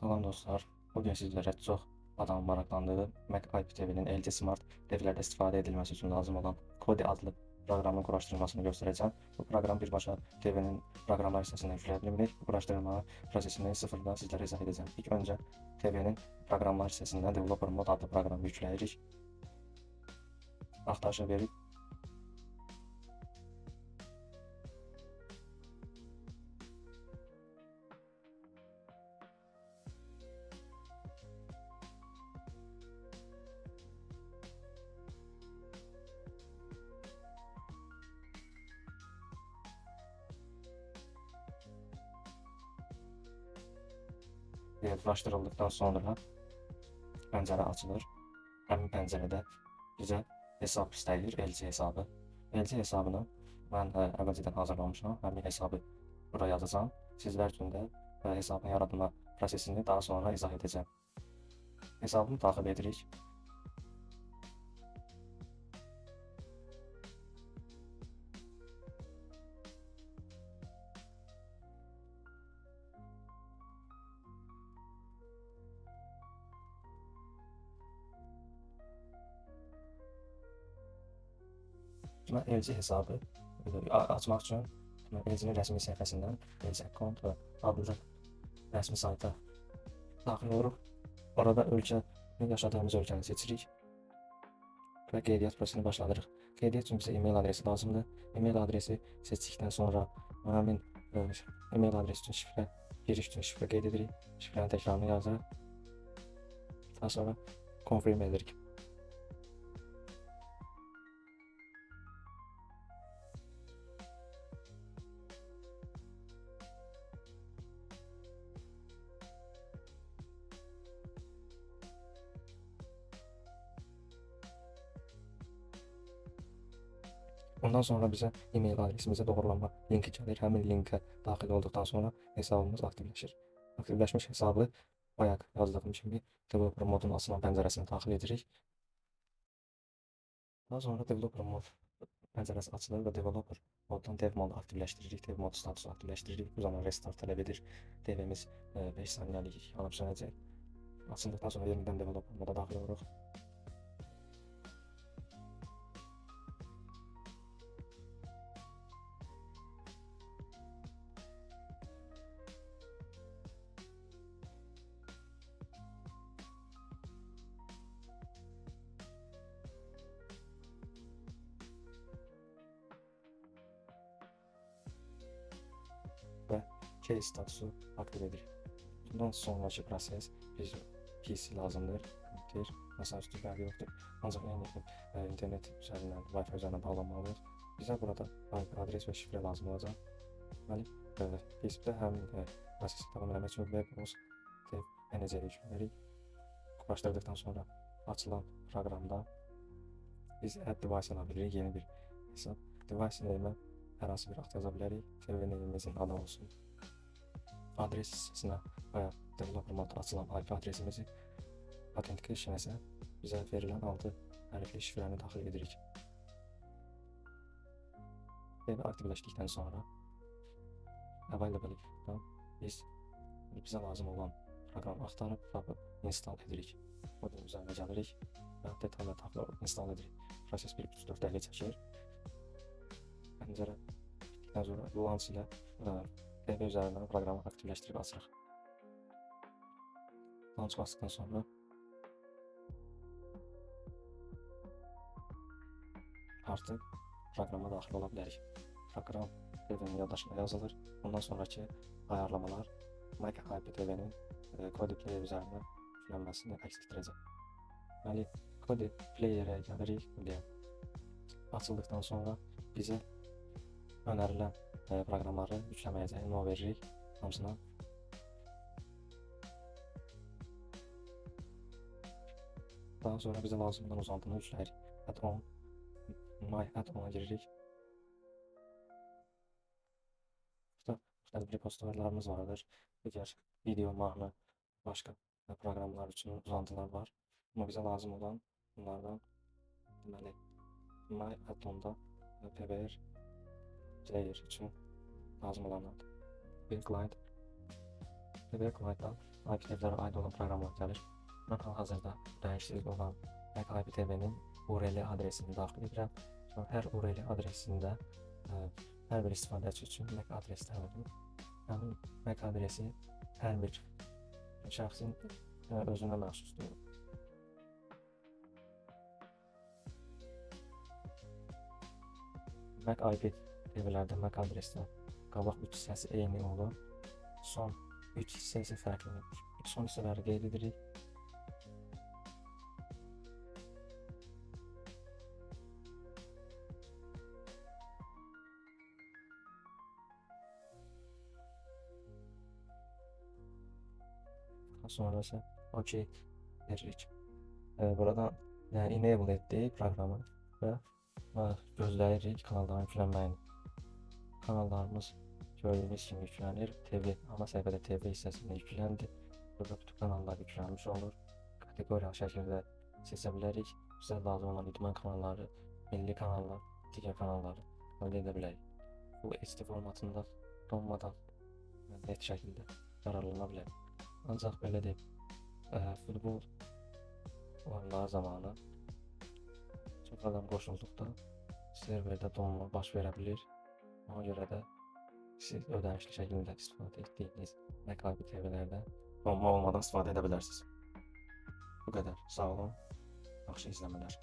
Salam dostlar, bugün sizlərə çox adamı maraqlandırdığı Mac IPTV-nin LG Smart devlərdə istifadə edilməsi üçün lazım olan Kodi adlı proqramın quraşdırılmasını göstərəcəm. Bu proqram birbaşa TV-nin proqramlar hissəsindən yükləyə bilinir. Bu quraşdırma prosesini sıfırdan sizlərə izah edəcəm. İlk öncə TV-nin proqramlar hissəsindən Developer Mode adlı proqramı yükləyirik. Axtarışa verib quraşdırıldıqdan sonra pəncərə açılır. Həmin pəncərədə bizə hesab istəyir, LG hesabı. LG hesabını mən əvvəlcədən hazırlamışam. Həmin hesabı bura yazacağam. Sizlər üçün də hesabın yaratma prosesini daha sonra izah edəcəm. Hesabını daxil edirik. Mən LG hesabı açmaq üçün LG-nin rəsmi səhifəsindən LG Account və adlı rəsmi sayta daxil oluruq. Orada yaşadığımız ölkəni seçirik və qeydiyyat prosesini başladırıq. Qeydiyyat üçün bizə e-mail adresi lazımdır. E-mail adresi seçdikdən sonra həmin e-mail adresi üçün şifrə, giriş üçün şifrə qeyd edirik. Şifrənin təkrarını yazırıq. Daha sonra confirm edirik. Ondan sonra bizə e-mail adresimizə doğrulanma linki gəlir. Həmin linkə daxil olduqdan sonra hesabımız aktivləşir. Aktivləşmiş hesabı bayaq yazdığım kimi Developer modun açılan pəncərəsinə daxil edirik. Daha sonra Developer mod pəncərəsi açılır və Developer moddan Dev modu aktivləşdiririk. Dev mod statusu aktivləşdiririk. Bu zaman restart tələb edir. Devimiz 5 saniyəlik yanıb sönəcək. Açıldıqdan sonra yenidən Developer moda daxil oluruq. Və case statusu aktiv edirik. Bundan sonraki proses biz PC lazımdır. Kompüter, masaüstü fərqi yoxdur. Ancaq eyni internet üzərindən, Wi-Fi üzərindən bağlanmalıyıq. Bizə burada IP adres və şifrə lazım olacaq. Deməli, PC-də həmin prosesi davam etmək üçün WebOS dev NC-yə yükləyirik. Quraşdırdıqdan sonra açılan proqramda biz add device ala bilirik, yeni bir hesab. Device name hər hansı bir vaxt yaza bilərik. TV name-imizin adı olsun. Adres hissəsinə bayaq Developer modda açılan IP adresimizi, authentication isə bizə verilən 6 hərfli şifrəni daxil edirik. TV aktivləşdikdən sonra available-dan bizə lazım olan proqramı axtarıb tapıb install edirik. Kodun üzərinə gəlirik və detallı tapıb install edirik. Proses 1-4 dəqiqə çəkir. Pəncərə bitdikdən sonra launch ilə TV üzərindən proqramı aktivləşdirib açırıq. Launch basdıqdan sonra artıq proqrama daxil ola bilərik. Proqram TV-nin yaddaşına yazılır. Ondan sonraki ayarlamalar Mac IPTV-nin Kodi Player üzərindən yüklənməsini əks etdirəcək. Deməli, Kodi Player-ə gəlirik. Açıldıqdan sonra bizə önərilən proqramları yükləməyəcək, no veririk hamısına. Daha sonra bizə lazım olan uzantını yükləyirik. Add-on, My Add-on-a giririk. Müxtəlif repozitoriyalarımız vardır. Digər video, mahnı, başqa proqramlar üçün uzantılar var. Amma bizə lazım olan bunlardan deməli My Add-on-da PBR player üçün lazım olanlardır. Bir client PBR client-dan IP TV-lərə aid olan proqramlar gəlir. Mən hal-hazırda dəyişiklik olan Mac IP TV-nin URL adresini daxil edirəm. Sonra hər URL adresində hər bir istifadəçi üçün MAC adresi təyin edilir. Həmin MAC adresi hər bir şəxsin özünə məxsusdur. Mac IP TV-lərdə MAC adresindən qabaq 3 hissəsi eyni olur. Son 3 hissə isə fərqlidir. Son hissələri qeyd edirik. Sonra isə OK veririk. Buradan enable etdik proqramı və gözləyirik kanalların yüklənməyini. Kanallarımız gördüyünüz kimi yüklənir. TV, ana səhifədə TV hissəsində yükləndi. Burada bütün kanallar yüklənmiş olur. Kateqoriyalı şəkildə seçə bilərik. Bizə lazım olan idman kanalları, milli kanallar, digər kanalları əldə edə bilərik. Full HD formatında donmadan net şəkildə yararlana bilər. Ancaq belə deyib, futbol oyunları zamanı çox adam qoşulduqda serverdə donma baş verə bilir. Ona görə də siz ödənişli şəkildə istifadə etdiyiniz Mac IP TV-lərdən donma olmadan istifadə edə bilərsiniz. Bu qədər. Sağ olun. Yaxşı izləmələr.